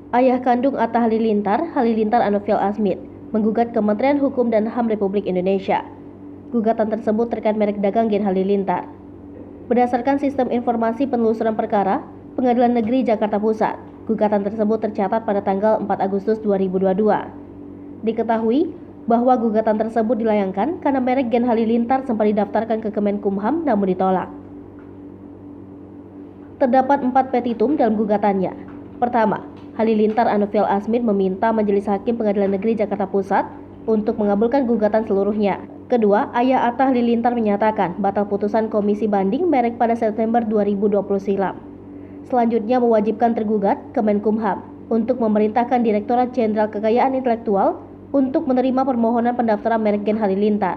Ayah kandung Atta Halilintar, Halilintar Anovial Asmit, menggugat Kementerian Hukum dan HAM Republik Indonesia. Gugatan tersebut terkait merek dagang Gen Halilintar. Berdasarkan Sistem Informasi Penelusuran Perkara, Pengadilan Negeri Jakarta Pusat, gugatan tersebut tercatat pada tanggal 4 Agustus 2022. Diketahui bahwa gugatan tersebut dilayangkan karena merek Gen Halilintar sempat didaftarkan ke Kemenkumham namun ditolak. Terdapat 4 petitum dalam gugatannya. Pertama, Halilintar Anovial Asmit meminta Majelis Hakim Pengadilan Negeri Jakarta Pusat untuk mengabulkan gugatan seluruhnya. Kedua, ayah Atta Halilintar menyatakan batal putusan Komisi Banding merek pada September 2020 silam. Selanjutnya mewajibkan tergugat Kemenkumham untuk memerintahkan Direktorat Jenderal Kekayaan Intelektual untuk menerima permohonan pendaftaran merek Gen Halilintar.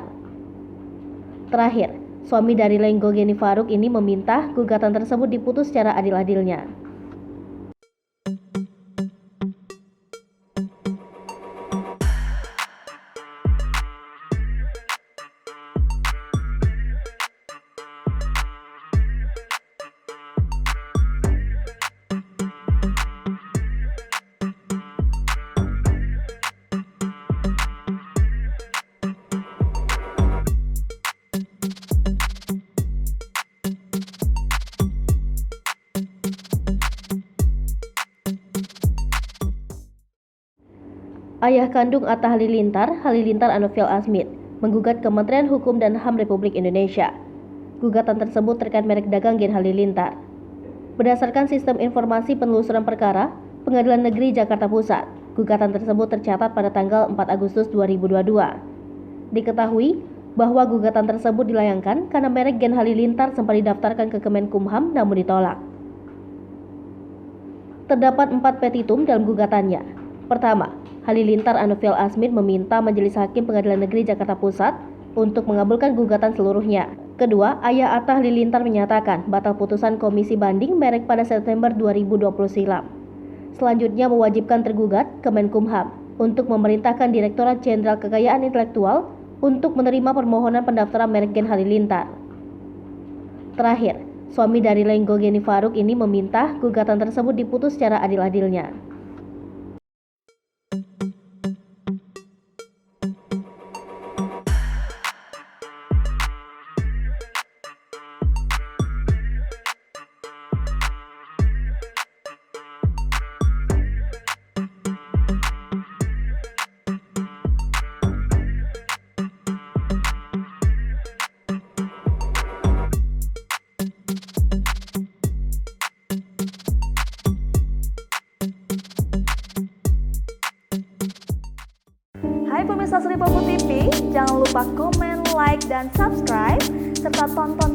Terakhir, suami dari Lenggo Geni Faruk ini meminta gugatan tersebut diputus secara adil-adilnya. Ayah kandung Atta Halilintar, Halilintar Anovial Asmit, menggugat Kementerian Hukum dan HAM Republik Indonesia. Gugatan tersebut terkait merek dagang Gen Halilintar. Berdasarkan Sistem Informasi Penelusuran Perkara, Pengadilan Negeri Jakarta Pusat, gugatan tersebut tercatat pada tanggal 4 Agustus 2022. Diketahui bahwa gugatan tersebut dilayangkan karena merek Gen Halilintar sempat didaftarkan ke Kemenkumham namun ditolak. Terdapat 4 petitum dalam gugatannya. Pertama, Halilintar Anovial Asmit meminta Majelis Hakim Pengadilan Negeri Jakarta Pusat untuk mengabulkan gugatan seluruhnya. Kedua, ayah Atta Halilintar menyatakan batal putusan Komisi Banding merek pada September 2020 silam. Selanjutnya mewajibkan tergugat Kemenkumham untuk memerintahkan Direktorat Jenderal Kekayaan Intelektual untuk menerima permohonan pendaftaran merek Gen Halilintar. Terakhir, suami dari Lenggo Geni Faruk ini meminta gugatan tersebut diputus secara adil-adilnya. Hai pemirsa Sri Popo TV, jangan lupa komen, like, dan subscribe, serta tonton